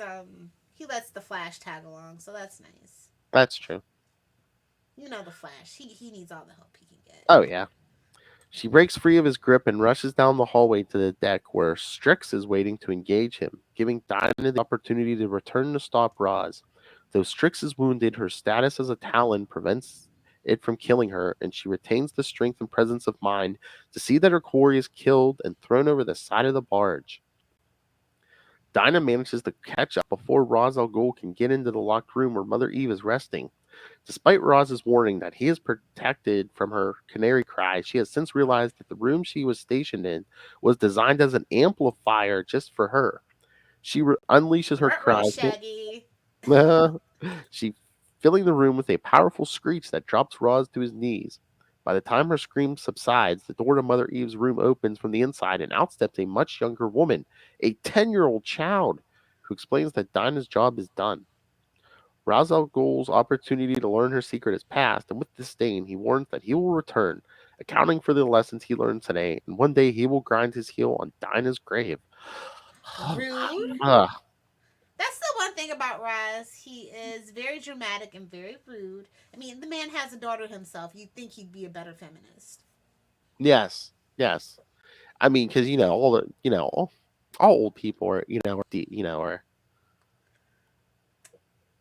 the Flash tag along, so that's nice. That's true. The Flash. He needs all the help he can get. Oh yeah. She breaks free of his grip and rushes down the hallway to the deck where Strix is waiting to engage him, giving Dinah the opportunity to return to stop Roz. Though Strix is wounded, her status as a Talon prevents it from killing her, and she retains the strength and presence of mind to see that her quarry is killed and thrown over the side of the barge. Dinah manages to catch up before Ra's al Ghul can get into the locked room where Mother Eve is resting. Despite Roz's warning that he is protected from her canary cries, she has since realized that the room she was stationed in was designed as an amplifier just for her. She unleashes her cries. Shaggy. She filling the room with a powerful screech that drops Roz to his knees. By the time her scream subsides, the door to Mother Eve's room opens from the inside and out steps a much younger woman, a 10-year-old child, who explains that Dinah's job is done. Ra's al Ghul's opportunity to learn her secret is past, and with disdain, he warns that he will return, accounting for the lessons he learned today, and one day he will grind his heel on Dinah's grave. Rude. That's the one thing about Raz. He is very dramatic and very rude. I mean, the man has a daughter himself. You'd think he'd be a better feminist. Yes. I mean, because all old people are are.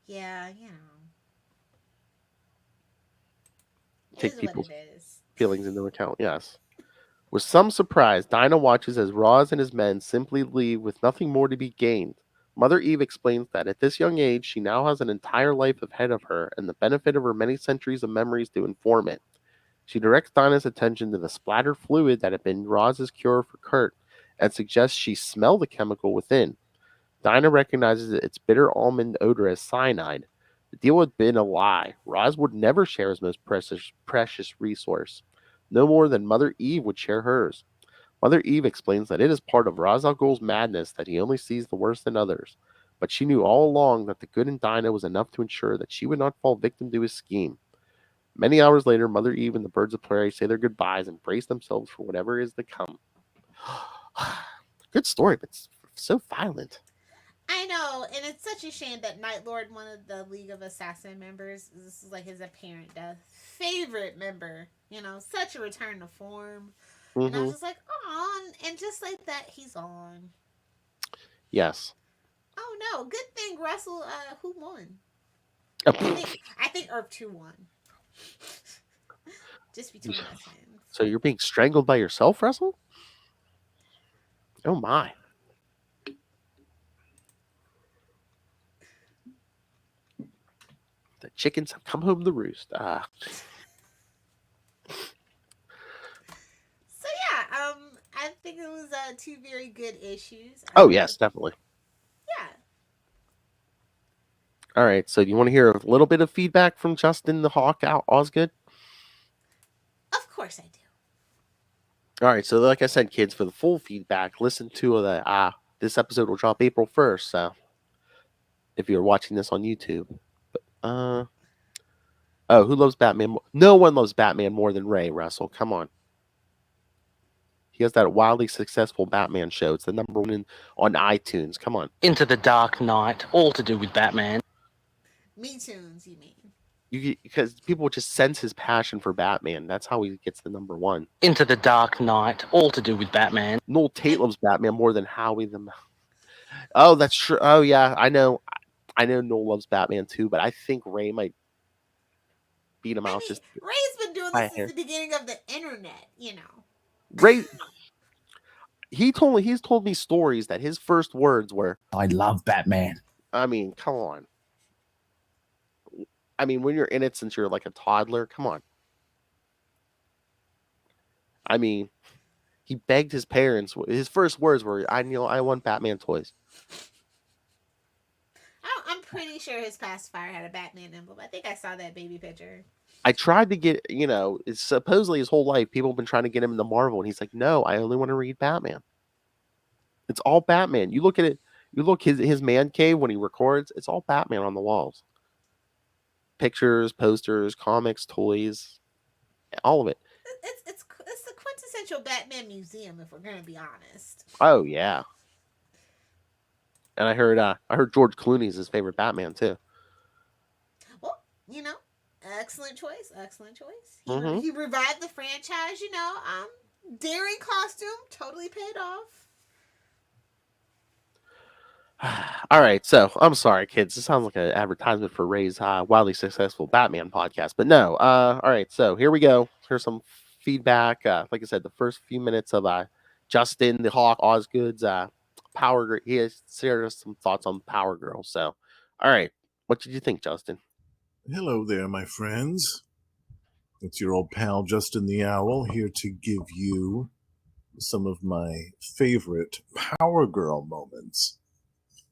Yeah, Take people's feelings into account. Yes. With some surprise, Dinah watches as Roz and his men simply leave with nothing more to be gained. Mother Eve explains that at this young age, she now has an entire life ahead of her and the benefit of her many centuries of memories to inform it. She directs Dinah's attention to the splattered fluid that had been Roz's cure for Kurt and suggests she smell the chemical within. Dinah recognizes its bitter almond odor as cyanide. The deal had been a lie. Roz would never share his most precious resource, no more than Mother Eve would share hers. Mother Eve explains that it is part of Ra's al Ghul's madness that he only sees the worst in others, but she knew all along that the good in Dinah was enough to ensure that she would not fall victim to his scheme. Many hours later, Mother Eve and the birds of prey say their goodbyes and brace themselves for whatever is to come. Good story, but so violent. I know, and it's such a shame that Night Lord, one of the League of Assassin members, this is like his apparent favorite member. Such a return to form. Mm-hmm. And I was just like, aw, and just like that, he's on. Yes. Oh no, good thing Russell, who won? I think Earth 2 won. Just between us hands. So you're being strangled by yourself, Russell? Oh my. The chickens have come home to roost. So yeah, I think it was 2 very good issues. Oh yes, definitely. Yeah. All right, so do you want to hear a little bit of feedback from Justin the Hawk Osgood? Of course I do. All right, so like I said, kids, for the full feedback, listen to this episode will drop April 1st, so if you're watching this on YouTube. Oh, who loves Batman? No one loves Batman more than Ray Russell. Come on. He has that wildly successful Batman show. It's the number one on iTunes. Come on. Into the Dark Knight, all to do with Batman. Me Tunes, you mean? Because people just sense his passion for Batman. That's how he gets the number one. Into the Dark Knight, all to do with Batman. Noel Tate loves Batman more than Howie the. Oh, that's true. Oh, yeah. I know Noel loves Batman too, but I think Ray might beat him out. Just Ray's been doing this since the beginning of the internet, you know. Ray. He's told me stories that his first words were, I love Batman. I mean, come on. I mean, when you're in it since you're like a toddler, come on. I mean, he begged his parents. His first words were, I want Batman toys. I'm pretty sure his pacifier had a Batman emblem. I think I saw that baby picture. I tried to get, it's supposedly his whole life, people have been trying to get him into Marvel, and he's like, no, I only want to read Batman. It's all Batman. You look at it, his man cave when he records, it's all Batman on the walls. Pictures, posters, comics, toys, all of it. It's the quintessential Batman museum, if we're gonna be honest. Oh yeah. And I heard George Clooney's his favorite Batman too. Well, excellent choice. He revived the franchise. Daring costume totally paid off. All right, so I'm sorry, kids. This sounds like an advertisement for Ray's wildly successful Batman podcast, but no. All right, so here we go. Here's some feedback. Like I said, the first few minutes of Justin the Hawk Osgood's Power Girl. He has shared us some thoughts on Power Girl. So, all right, what did you think, Justin? Hello there, my friends. It's your old pal Justin the Owl here to give you some of my favorite Power Girl moments.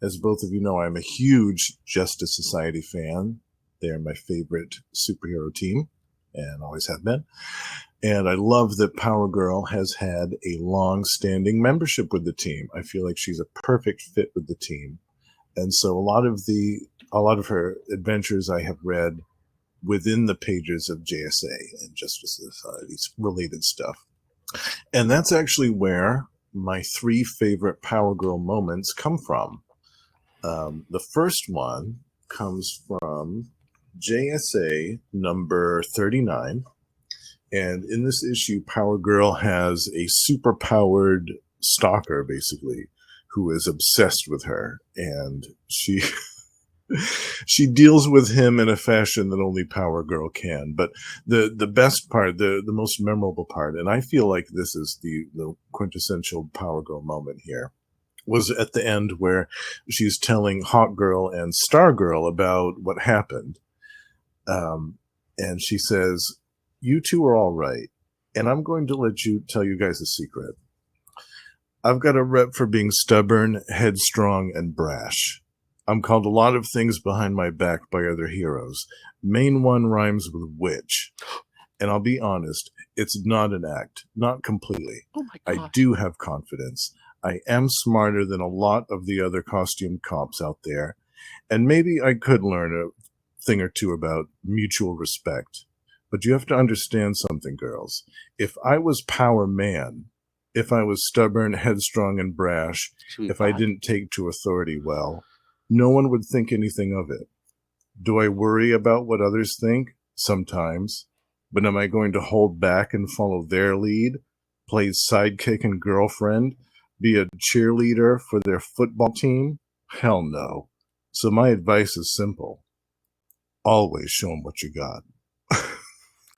As both of you know, I'm a huge Justice Society fan. They're my favorite superhero team, and always have been. And I love that Power Girl has had a long-standing membership with the team. I feel like she's a perfect fit with the team. And so a lot of her adventures I have read within the pages of JSA and Justice Society's related stuff. And that's actually where my 3 favorite Power Girl moments come from. The first one comes from JSA number 39. And in this issue, Power Girl has a super-powered stalker, basically, who is obsessed with her. And she deals with him in a fashion that only Power Girl can. But the best part, the most memorable part, and I feel like this is the quintessential Power Girl moment here, was at the end where she's telling Hawk Girl and Star Girl about what happened. And she says, you two are all right, and I'm going to tell you guys a secret. I've got a rep for being stubborn, headstrong, and brash. I'm called a lot of things behind my back by other heroes. Main one rhymes with witch. And I'll be honest, it's not an act, not completely. Oh my God. I do have confidence. I am smarter than a lot of the other costume cops out there, and maybe I could learn a thing or two about mutual respect. But you have to understand something, girls. If I was Power Man, if I was stubborn, headstrong, and brash, if I didn't take to authority well, no one would think anything of it. Do I worry about what others think? Sometimes. But am I going to hold back and follow their lead, play sidekick and girlfriend, be a cheerleader for their football team? Hell no. So my advice is simple. Always show them what you got.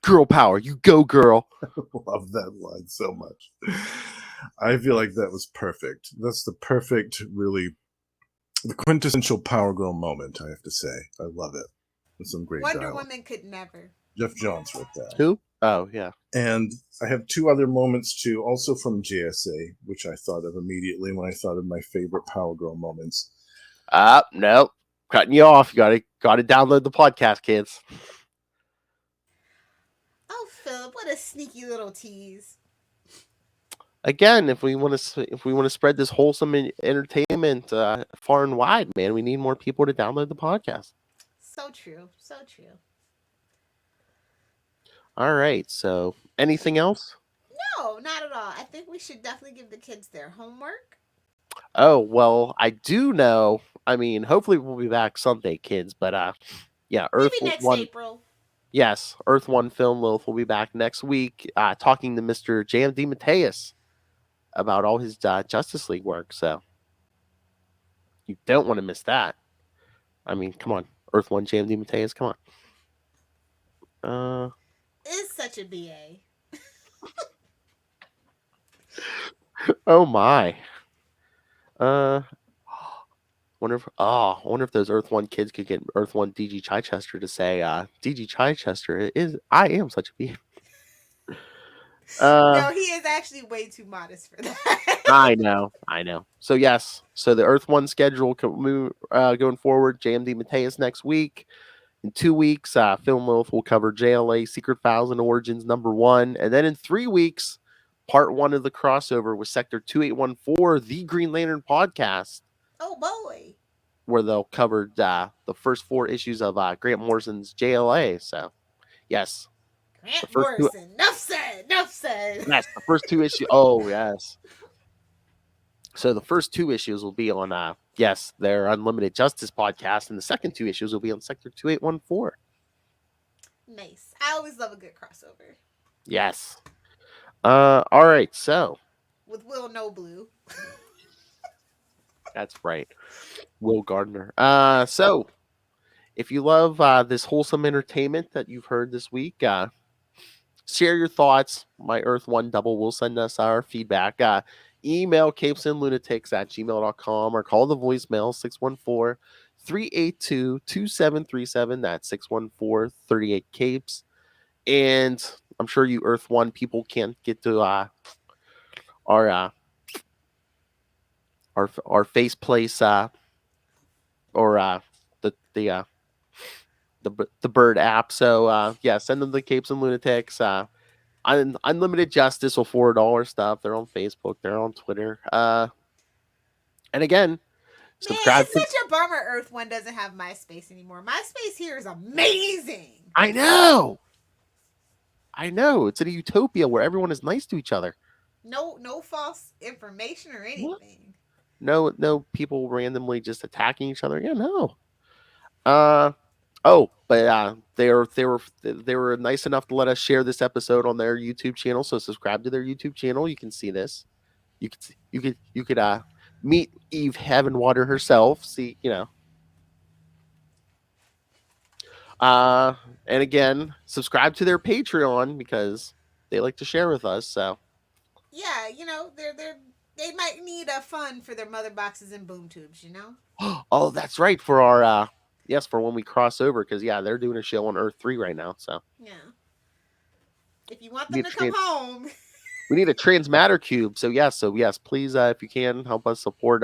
Girl power, you go, girl. I love that line so much. I feel like that was perfect. That's the perfect, really, the quintessential Power Girl moment, I have to say. I love it. It's some great Wonder dialogue. Woman could never. Jeff Johns wrote that. Who? Oh, yeah. And I have 2 other moments too, also from JSA, which I thought of immediately when I thought of my favorite Power Girl moments. No. Cutting you off. You gotta download the podcast, kids. Oh, Philip, what a sneaky little tease. Again, if we want to spread this wholesome entertainment far and wide, man, we need more people to download the podcast. So true. So true. All right. So, anything else? No, not at all. I think we should definitely give the kids their homework. Oh, well, I do know. I mean, hopefully we'll be back someday, kids. But yeah, Maybe next April. Yes, Earth One Film Lilith will be back next week, talking to Mr. JMD Mateus about all his Justice League work. So you don't want to miss that. I mean, come on, Earth One JMD Mateus, come on. Is such a BA. Oh my. Wonder if those Earth One kids could get Earth One DG Chichester to say, DG Chichester I am such a BA. No, he is actually way too modest for that. I know. So yes, so the Earth One schedule going forward. JMD Mateus next week. In 2 weeks, Film Lilith will cover JLA Secret Files and Origins #1, and then in 3 weeks, Part 1 of the crossover with Sector 2814, the Green Lantern podcast. Oh boy! Where they'll cover the first 4 issues of Grant Morrison's JLA. So yes. Grant Morrison. Enough said. Yes, the first 2 issues. Oh, yes. So the first 2 issues will be on, their Unlimited Justice podcast, and the second 2 issues will be on Sector 2814. Nice. I always love a good crossover. Yes. All right. So with Will No Blue. That's right, Will Gardner. So if you love this wholesome entertainment that you've heard this week, share your thoughts. My Earth One double will send us our feedback. Email CapesandLunatics@gmail.com or call the voicemail 614-382-2737. That's 614-38-CAPES. And I'm sure you Earth One people can't get to our face place or the bird app. So send them the Capes and Lunatics. Unlimited Justice will forward all our stuff. They're on Facebook. They're on Twitter. And again, subscribe. Man, it's such a bummer Earth One doesn't have MySpace anymore. MySpace here is amazing. I know. It's in a utopia where everyone is nice to each other. No false information or anything. No people randomly just attacking each other. Yeah, no. But they were nice enough to let us share this episode on their YouTube channel. So subscribe to their YouTube channel. You can see this. You could meet Eve Heavenwater herself. See, and again, subscribe to their Patreon because they like to share with us. So yeah, they might need a fund for their mother boxes and boom tubes. Oh, that's right, for our for when we cross over, because they're doing a show on Earth 3 right now. So yeah, if you want them to come home, we need a transmatter cube. So yes, please, if you can, help us support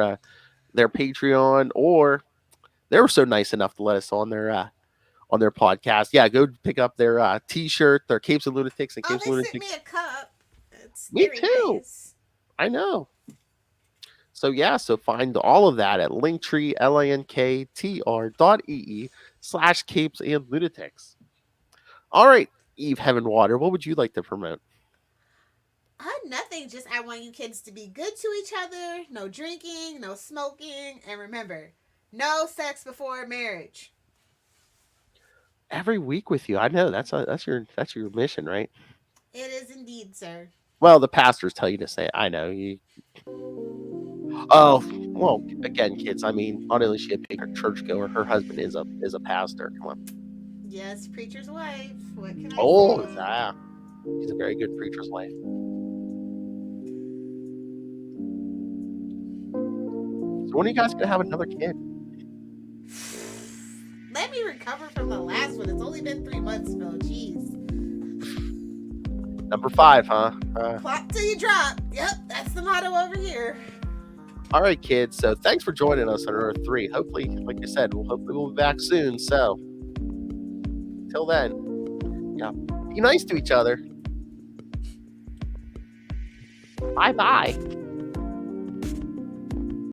their Patreon, or they were so nice enough to let us on their podcast. Yeah, go pick up their T-shirt, their Capes and Lunatics, and Capes and Lunatics. Sent me a cup. It's me too. Nice. I know. So so find all of that at Linktree, linktr.ee/Capes and Lunatics. All right, Eve Heavenwater, what would you like to promote? Nothing. Just I want you kids to be good to each other. No drinking, no smoking, and remember, no sex before marriage. Every week with you, I know that's your mission, right? It is indeed, sir. Well, the pastors tell you to say it. I know you. Oh, well, again, kids, I mean, not only is she a big churchgoer, her husband is a pastor. Come on. Yes, preacher's wife. What can I say? Oh, yeah. She's a very good preacher's wife. So when are you guys going to have another kid? Let me recover from the last one. It's only been 3 months, Phil. Jeez. Number 5, huh? Plot till you drop. Yep, that's the motto over here. All right, kids. So thanks for joining us on Earth 3. Hopefully, like I said, we'll be back soon. So till then, be nice to each other. Bye-bye.